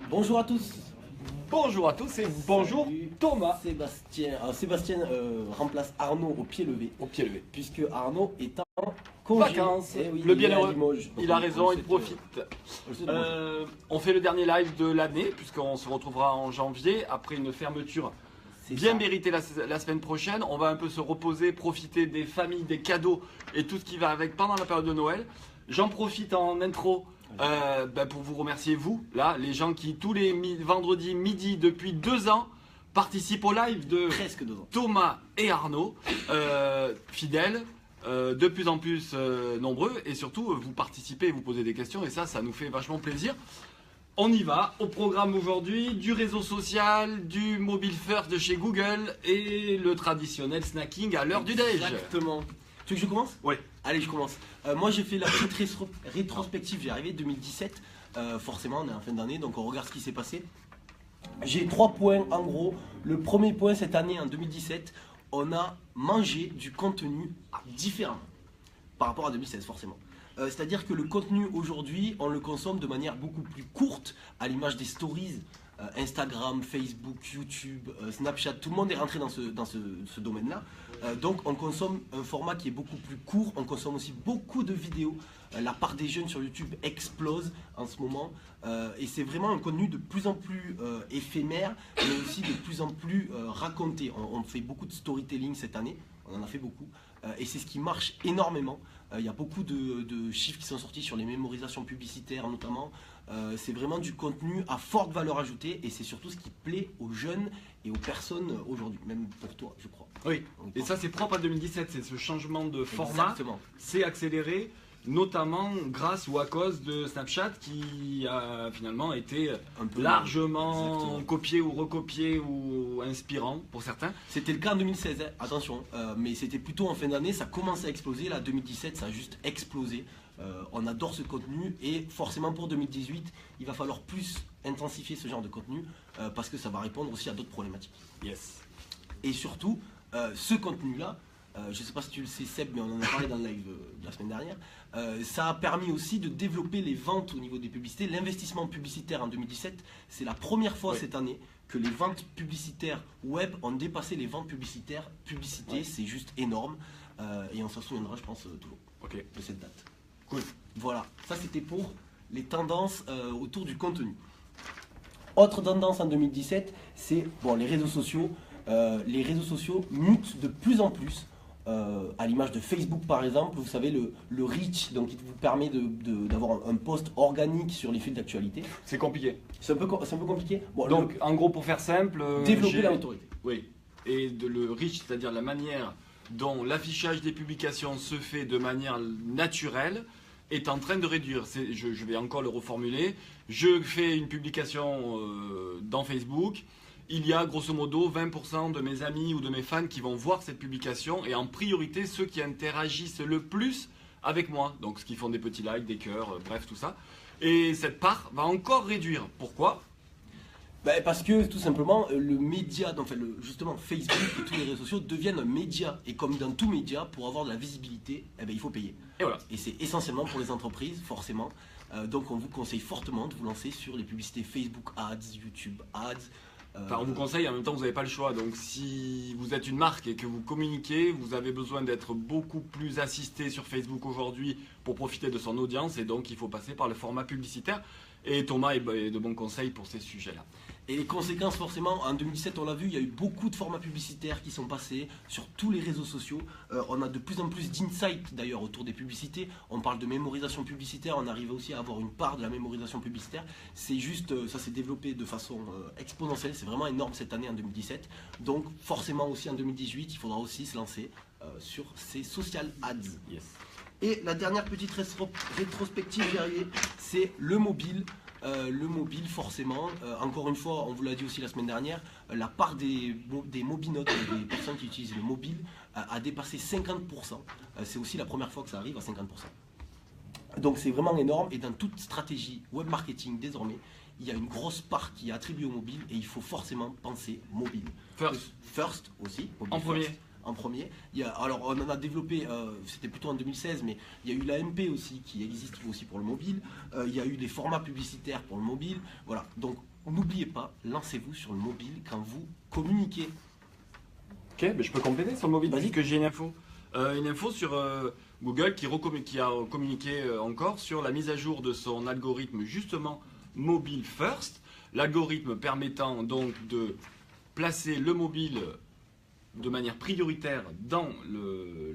Bonjour à tous. Bonjour à tous et bonjour Salut. Thomas. Sébastien remplace Arnaud au pied levé, puisque Arnaud est en congé. Vacances, Eh oui, le il est à bienheureux. Limoges. Il a raison, il profite. Bonjour. On fait le dernier live de l'année puisqu'on se retrouvera en janvier après une fermeture bien méritée la semaine prochaine. On va un peu se reposer, profiter des familles, des cadeaux et tout ce qui va avec pendant la période de Noël. J'en profite en intro pour vous remercier, vous, là, les gens qui tous les vendredis midi depuis 2 ans participent au live de Presque 2 ans. Thomas et Arnaud, fidèles. De plus en plus nombreux et surtout vous participez et vous posez des questions et ça nous fait vachement plaisir. On y va, au programme aujourd'hui, du réseau social, du mobile first de chez Google et le traditionnel snacking à l'heure du déj. Exactement. Tu veux que je commence? Oui. Allez, je commence. Moi j'ai fait la petite rétrospective, j'ai arrivé 2017, forcément on est en fin d'année donc on regarde ce qui s'est passé. J'ai 3 points en gros. Le premier point cette année en 2017, on a mangé du contenu différent par rapport à 2016 forcément. C'est-à-dire que le contenu aujourd'hui, on le consomme de manière beaucoup plus courte, à l'image des stories, Instagram, Facebook, YouTube, Snapchat, tout le monde est rentré dans ce domaine-là. Donc on consomme un format qui est beaucoup plus court, on consomme aussi beaucoup de vidéos. La part des jeunes sur YouTube explose en ce moment et c'est vraiment un contenu de plus en plus éphémère, mais aussi de plus en plus raconté. On fait beaucoup de storytelling cette année, on en a fait beaucoup et c'est ce qui marche énormément. Il y a beaucoup de chiffres qui sont sortis sur les mémorisations publicitaires notamment. C'est vraiment du contenu à forte valeur ajoutée et c'est surtout ce qui plaît aux jeunes et aux personnes aujourd'hui, même pour toi je crois. Oui, et ça c'est propre à 2017, c'est ce changement de format, Exactement. c'est accéléré, notamment grâce ou à cause de Snapchat qui a finalement été Un peu largement exactement. copié ou recopié ou inspirant pour certains. C'était le cas en 2016, hein, attention, mais c'était plutôt en fin d'année, ça commençait à exploser, là 2017 ça a juste explosé. On adore ce contenu et forcément pour 2018 il va falloir plus intensifier ce genre de contenu parce que ça va répondre aussi à d'autres problématiques. Yes. Et surtout, ce contenu-là, je ne sais pas si tu le sais Seb, mais on en a parlé dans le live de la semaine dernière, ça a permis aussi de développer les ventes au niveau des publicités. L'investissement publicitaire en 2017, c'est la première fois cette année que les ventes publicitaires web ont dépassé les ventes publicitaires publicité. C'est juste énorme et on s'en souviendra je pense toujours de cette date. Cool. Voilà, ça c'était pour les tendances autour du contenu. Autre tendance en 2017, c'est les réseaux sociaux. Les réseaux sociaux mutent de plus en plus. À l'image de Facebook par exemple, vous savez le reach, donc qui vous permet d'avoir un post organique sur les fils d'actualité. C'est compliqué. C'est un peu compliqué. Bon, Donc en gros pour faire simple, développer l'autorité. Oui. Et le reach, c'est-à-dire la manière dont l'affichage des publications se fait de manière naturelle, est en train de réduire. Je vais encore le reformuler. Je fais une publication dans Facebook. Il y a grosso modo 20% de mes amis ou de mes fans qui vont voir cette publication et en priorité ceux qui interagissent le plus avec moi. Donc ceux qui font des petits likes, des cœurs, bref tout ça. Et cette part va encore réduire. Pourquoi ? Parce que tout simplement le média, justement Facebook et tous les réseaux sociaux deviennent un média. Et comme dans tout média, pour avoir de la visibilité, il faut payer. Et voilà. Et c'est essentiellement pour les entreprises, forcément. Donc on vous conseille fortement de vous lancer sur les publicités Facebook Ads, YouTube Ads. Enfin, on vous conseille, en même temps vous n'avez pas le choix. Donc si vous êtes une marque et que vous communiquez, vous avez besoin d'être beaucoup plus assisté sur Facebook aujourd'hui pour profiter de son audience et donc il faut passer par le format publicitaire. Et Thomas est de bons conseils pour ces sujets-là. Et les conséquences forcément, en 2017 on l'a vu, il y a eu beaucoup de formats publicitaires qui sont passés sur tous les réseaux sociaux. On a de plus en plus d'insights d'ailleurs autour des publicités. On parle de mémorisation publicitaire, on arrive aussi à avoir une part de la mémorisation publicitaire. C'est juste, ça s'est développé de façon exponentielle, c'est vraiment énorme cette année en 2017. Donc forcément aussi en 2018, il faudra aussi se lancer sur ces social ads. Yes. Et la dernière petite rétrospective, j'y arrivais, c'est le mobile. Le mobile forcément, encore une fois on vous l'a dit aussi la semaine dernière, la part des mobinotes, des personnes qui utilisent le mobile a dépassé 50%. C'est aussi la première fois que ça arrive à 50%. Donc c'est vraiment énorme et dans toute stratégie web marketing désormais, il y a une grosse part qui est attribuée au mobile et il faut forcément penser mobile. First First aussi. en premier. en premier. Alors on en a développé, c'était plutôt en 2016, mais il y a eu l'AMP aussi qui existe aussi pour le mobile. Il y a eu des formats publicitaires pour le mobile. Voilà, donc n'oubliez pas, lancez-vous sur le mobile quand vous communiquez. Ok, mais je peux compléter sur le mobile. Vas-y. Que j'ai une info. Une info sur Google qui a communiqué encore sur la mise à jour de son algorithme justement mobile first. L'algorithme permettant donc de placer le mobile de manière prioritaire dans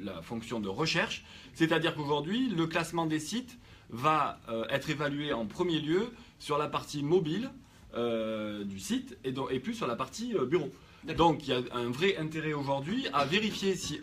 la fonction de recherche. C'est-à-dire qu'aujourd'hui, le classement des sites va être évalué en premier lieu sur la partie mobile du site et plus sur la partie bureau. Donc il y a un vrai intérêt aujourd'hui à vérifier si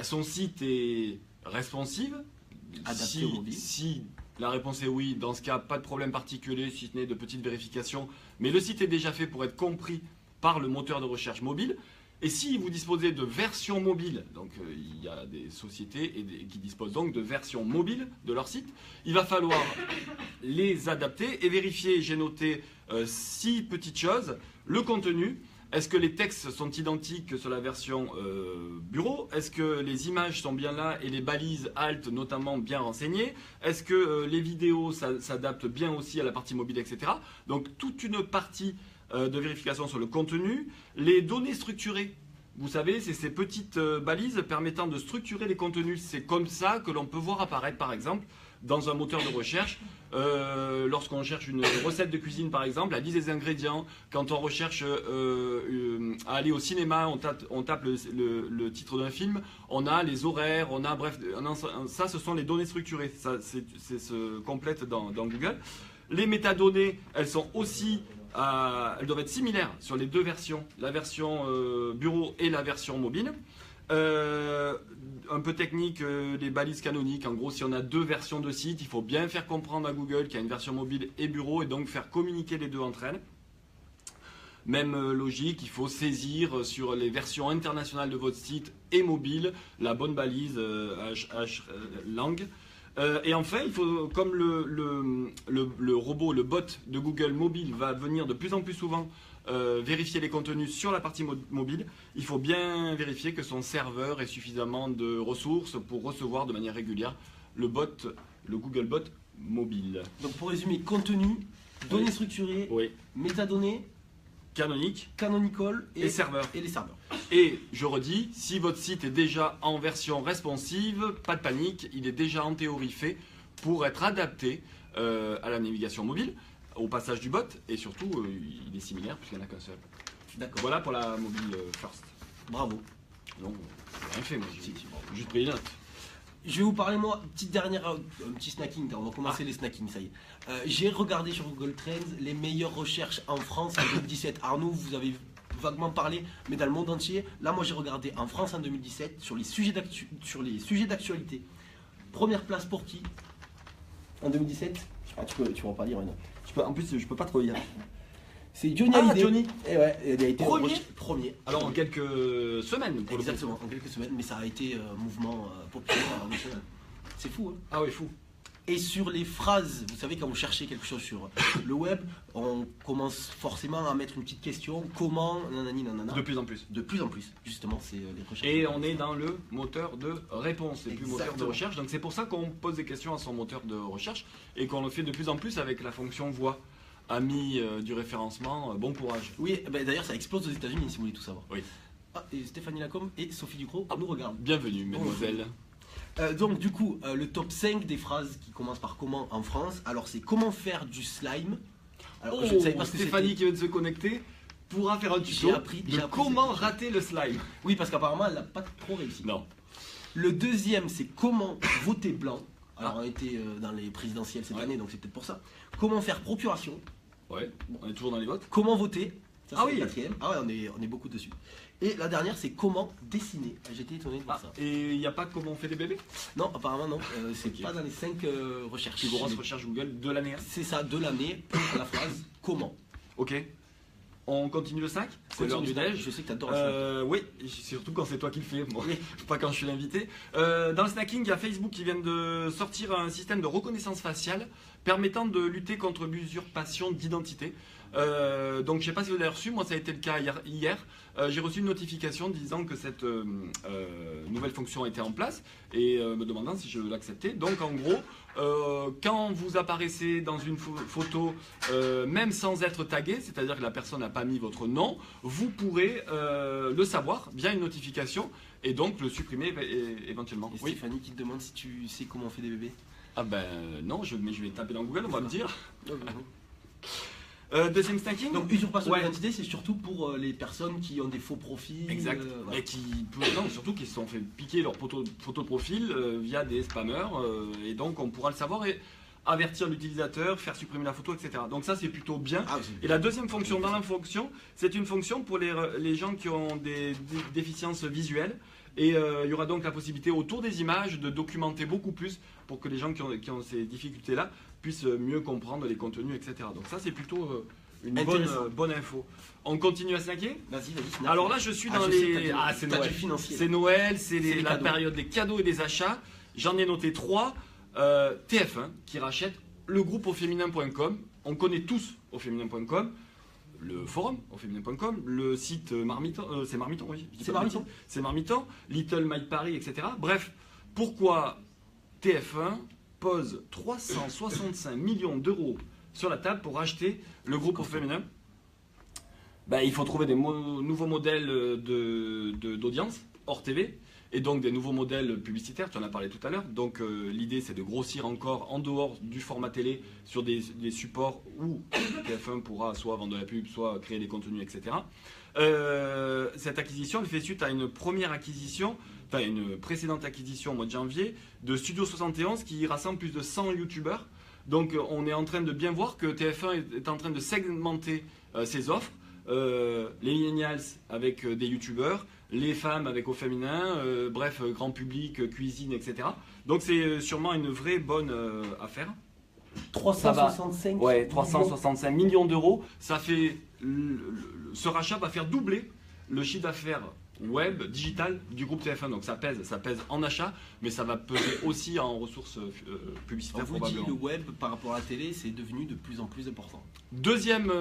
son site est responsive, Adapté au mobile. si la réponse est oui, dans ce cas pas de problème particulier si ce n'est de petites vérifications, mais le site est déjà fait pour être compris par le moteur de recherche mobile. Et si vous disposez de versions mobiles, donc il y a des sociétés qui disposent donc de versions mobiles de leur site, il va falloir les adapter et vérifier, j'ai noté 6 petites choses. Le contenu, est-ce que les textes sont identiques sur la version bureau? Est-ce que les images sont bien là et les balises alt notamment bien renseignées? Est-ce que les vidéos s'adaptent bien aussi à la partie mobile, etc. Donc toute une partie de vérification sur le contenu. Les données structurées, vous savez, c'est ces petites balises permettant de structurer les contenus. C'est comme ça que l'on peut voir apparaître, par exemple, dans un moteur de recherche, lorsqu'on cherche une recette de cuisine, par exemple, la liste des ingrédients. Quand on recherche à aller au cinéma, on tape le titre d'un film, on a les horaires, on a, bref, ça, ce sont les données structurées. Ça, c'est se complète dans Google. Les métadonnées, elles sont aussi elles doivent être similaires sur les deux versions, la version bureau et la version mobile. Un peu technique, les balises canoniques. En gros, si on a deux versions de site, il faut bien faire comprendre à Google qu'il y a une version mobile et bureau et donc faire communiquer les deux entre elles. Même logique, il faut saisir sur les versions internationales de votre site et mobile la bonne balise lang. Et enfin, il faut, comme le robot, le bot de Google mobile va venir de plus en plus souvent vérifier les contenus sur la partie mobile, il faut bien vérifier que son serveur ait suffisamment de ressources pour recevoir de manière régulière le Google Bot mobile. Donc pour résumer, contenu, données structurées, métadonnées, canonical et serveur. Et les serveurs. Et je redis, si votre site est déjà en version responsive, pas de panique, il est déjà en théorie fait pour être adapté à la navigation mobile, au passage du bot, et surtout il est similaire puisqu'il n'y en a qu'un seul. D'accord. Voilà pour la mobile first. Bravo. Donc, j'ai rien fait, moi, j'ai juste pris les notes. Je vais vous parler, moi, un petit snacking, on va commencer les snackings, ça y est. J'ai regardé sur Google Trends les meilleures recherches en France en 2017. Arnaud, vous avez vaguement parlé, mais dans le monde entier. Là, moi, j'ai regardé en France en 2017 sur les sujets d'actualité. Première place pour qui en 2017? Tu vas pas lire, non. En plus, je peux pas trop lire. C'est Johnny Hallyday. Johnny. Et ouais, il a été premier. Alors en quelques semaines. Exactement, en quelques semaines, mais ça a été mouvement populaire national. C'est fou, hein. Ah oui, fou. Et sur les phrases, vous savez, quand vous cherchez quelque chose sur le web, on commence forcément à mettre une petite question. Comment, nanani, nanana. De plus en plus. De plus en plus, justement, c'est les recherches. Et on est dans le moteur de réponse, et plus moteur de recherche. Donc c'est pour ça qu'on pose des questions à son moteur de recherche et qu'on le fait de plus en plus avec la fonction voix. Amis du référencement, bon courage. Oui, ben d'ailleurs ça explose aux États-Unis si vous voulez tout savoir. Oui. Ah, et Stéphanie Lacombe et Sophie Ducrot nous regardent. Bienvenue, mesdemoiselles. Donc du coup, le top 5 des phrases qui commencent par comment en France. Alors c'est comment faire du slime. Alors je ne savais pas ce que Stéphanie qui vient de se connecter pourra faire un tuto de comment rater le slime. Oui, parce qu'apparemment elle n'a pas trop réussi. Non. Le deuxième c'est comment voter blanc. Alors on était dans les présidentielles cette année, donc c'est peut-être pour ça. Comment faire procuration. Ouais, on est toujours dans les votes. Comment voter. Ça, c'est le quatrième. Ah ouais, on est beaucoup dessus. Et la dernière, c'est comment dessiner. J'étais étonné de voir ça. Et il n'y a pas comment on fait des bébés? Non, apparemment non. C'est pas dans les 5 recherches. Plus grosse recherche Google de l'année. C'est ça, de l'année, pour la phrase comment. Ok. On continue le 5? C'est l'heure du déj. Je sais que tu adores le snack. Oui, surtout quand c'est toi qui le fais, moi. Pas quand je suis l'invité. Dans le snacking, il y a Facebook qui vient de sortir un système de reconnaissance faciale permettant de lutter contre l'usurpation d'identité. Donc je ne sais pas si vous l'avez reçu, moi ça a été le cas hier. J'ai reçu une notification disant que cette nouvelle fonction était en place et me demandant si je l'acceptais. Donc en gros, quand vous apparaissez dans une photo, même sans être tagué, c'est-à-dire que la personne n'a pas mis votre nom, vous pourrez le savoir via une notification et donc le supprimer éventuellement. Et Stéphanie qui te demande si tu sais comment on fait des bébés. Ah ben non, mais je vais taper dans Google, on va me dire. Ouais. Deuxième snacking. Donc usurpation d'identité, c'est surtout pour les personnes qui ont des faux profils. Exact. Voilà. Et surtout qui se sont fait piquer leur photo de profil via des spammers. Et donc on pourra le savoir et avertir l'utilisateur, faire supprimer la photo, etc. Donc ça c'est plutôt bien. Et la deuxième fonction dans la fonction, c'est une fonction pour les gens qui ont des déficiences visuelles. Et il y aura donc la possibilité autour des images de documenter beaucoup plus pour que les gens qui ont ces difficultés-là puissent mieux comprendre les contenus, etc. Donc ça c'est plutôt une bonne info. On continue à snacker. Vas-y. Alors là je suis dans les... c'est Noël. C'est Noël, c'est la période des cadeaux et des achats. J'en ai noté 3. TF1 qui rachète le groupe auféminin.com. On connaît tous auféminin.com. Le forum auféminin.com, le site Marmiton, c'est Marmiton, oui. C'est Marmiton, Little Mike Paris, etc. Bref, pourquoi TF1 pose 365 millions d'euros sur la table pour acheter le groupe Auféminin? Il faut trouver des nouveaux modèles d'audience hors TV. Et donc des nouveaux modèles publicitaires, tu en as parlé tout à l'heure. Donc l'idée c'est de grossir encore en dehors du format télé sur des supports où TF1 pourra soit vendre de la pub, soit créer des contenus, etc. Cette acquisition elle fait suite à une précédente acquisition au mois de janvier de Studio 71 qui rassemble plus de 100 youtubeurs. Donc on est en train de bien voir que TF1 est en train de segmenter ses offres. Les millennials avec des youtubeurs, les femmes avec au féminin, bref, grand public, cuisine, etc. Donc c'est sûrement une vraie bonne affaire. 365 millions d'euros. Ça fait, ce rachat va faire doubler le chiffre d'affaires web, digital du groupe TF1. Donc ça pèse en achat, mais ça va peser aussi en ressources publicitaires. On vous dit, le web par rapport à la télé, c'est devenu de plus en plus important. Deuxième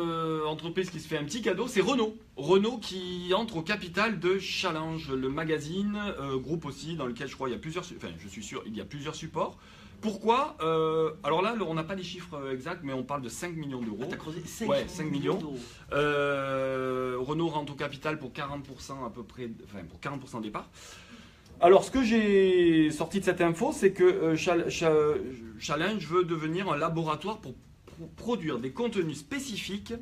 entreprise qui se fait un petit cadeau, c'est Renault. Renault qui entre au capital de Challenge, le magazine, groupe aussi dans lequel je crois il y a plusieurs, je suis sûr, il y a plusieurs supports. Pourquoi alors là, on n'a pas les chiffres exacts, mais on parle de 5 millions d'euros. T'as creusé 5 millions d'euros. Renault rentre au capital pour 40% à peu près, pour 40% des parts. Alors, ce que j'ai sorti de cette info, c'est que Challenge veut devenir un laboratoire pour produire des contenus spécifiques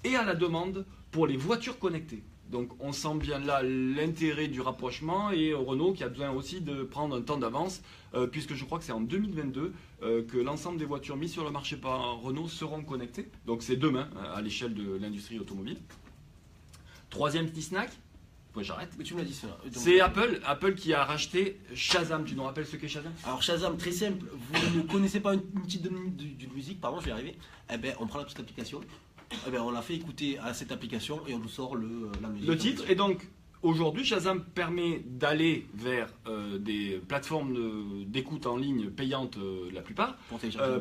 et à la demande pour les voitures connectées. Donc on sent bien là l'intérêt du rapprochement et Renault qui a besoin aussi de prendre un temps d'avance puisque je crois que c'est en 2022 que l'ensemble des voitures mises sur le marché par Renault seront connectées. Donc c'est demain à l'échelle de l'industrie automobile. Troisième petit snack, j'arrête. Mais tu me l'as dit ça. C'est Apple qui a racheté Shazam. Tu nous rappelles ce qu'est Shazam? Alors Shazam, très simple, vous ne connaissez pas une petite d'une musique, pardon, je vais y arriver. Eh ben, on prend la petite application. Eh ben, on la fait écouter à cette application et on nous sort la musique. Le titre. Et donc aujourd'hui Shazam permet d'aller vers des plateformes d'écoute en ligne payantes la plupart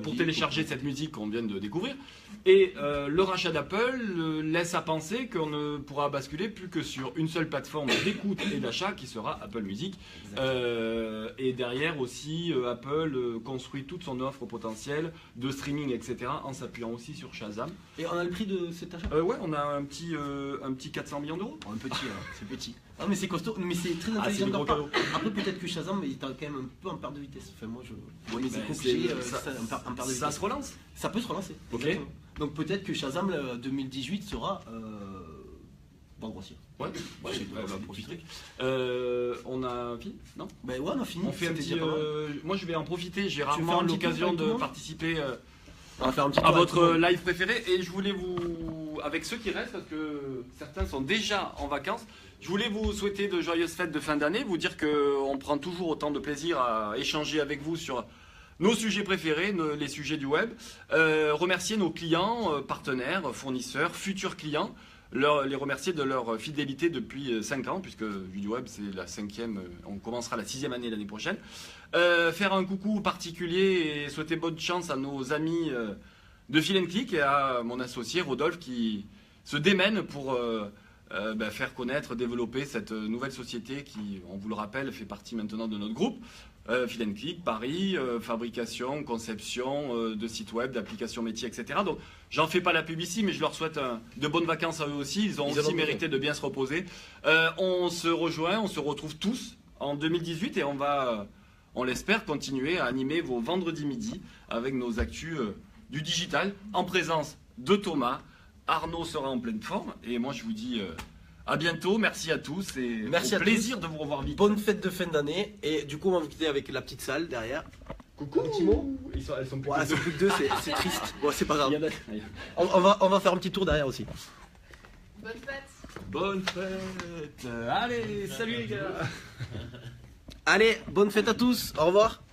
pour télécharger cette musique qu'on vient de découvrir. Et le rachat d'Apple laisse à penser qu'on ne pourra basculer plus que sur une seule plateforme d'écoute et d'achat qui sera Apple Music. Et derrière aussi Apple construit toute son offre potentielle de streaming, etc. en s'appuyant aussi sur Shazam. Et on a le prix de cet achat? Ouais, on a un petit 400 millions d'euros. Un petit, c'est petit. Non mais c'est costaud, mais c'est très intelligent de leur part. Après peut-être que Shazam, il est quand même un peu en perte de vitesse. Enfin moi je... mais c'est compliqué, en perte de vitesse. Ça se relance? Ça peut se relancer. Ok. Exactement. Donc peut-être que Shazam 2018 sera... Bon, grossier. Ouais, profiter. On a fini? Non? Ben ouais, on a fini. On fait un petit... moi je vais en profiter, j'ai rarement l'occasion de participer on va faire un petit à votre live préféré. Et je voulais vous... Avec ceux qui restent, parce que certains sont déjà en vacances, je voulais vous souhaiter de joyeuses fêtes de fin d'année, vous dire qu'on prend toujours autant de plaisir à échanger avec vous sur nos sujets préférés, les sujets du web. Remercier nos clients, partenaires, fournisseurs, futurs clients. les remercier de leur fidélité depuis 5 ans, puisque VideoWeb c'est la 5e, on commencera la 6e année l'année prochaine. Faire un coucou particulier et souhaiter bonne chance à nos amis de Fil & Click et à mon associé Rodolphe qui se démène pour faire connaître, développer cette nouvelle société qui, on vous le rappelle, fait partie maintenant de notre groupe. Fil & Click, Paris, fabrication, conception de sites web, d'applications métiers, etc. Donc j'en fais pas la pub ici, mais je leur souhaite de bonnes vacances à eux aussi. Ils ont aussi mérité de bien se reposer. On se rejoint, on se retrouve tous en 2018 et on va, on l'espère, continuer à animer vos vendredis midi avec nos actus du digital en présence de Thomas. Arnaud sera en pleine forme et moi je vous dis à bientôt, merci à tous et merci au plaisir de vous revoir vite. Bonne fête de fin d'année et du coup on va vous quitter avec la petite salle derrière. Coucou. Un petit mot. Elles sont plus Ouais, que deux. plus que deux, c'est triste. Bon, c'est pas grave. Il y en a- On va faire un petit tour derrière aussi. Bonne fête. Bonne fête. Allez, salut les gars. Allez, bonne fête à tous. Au revoir.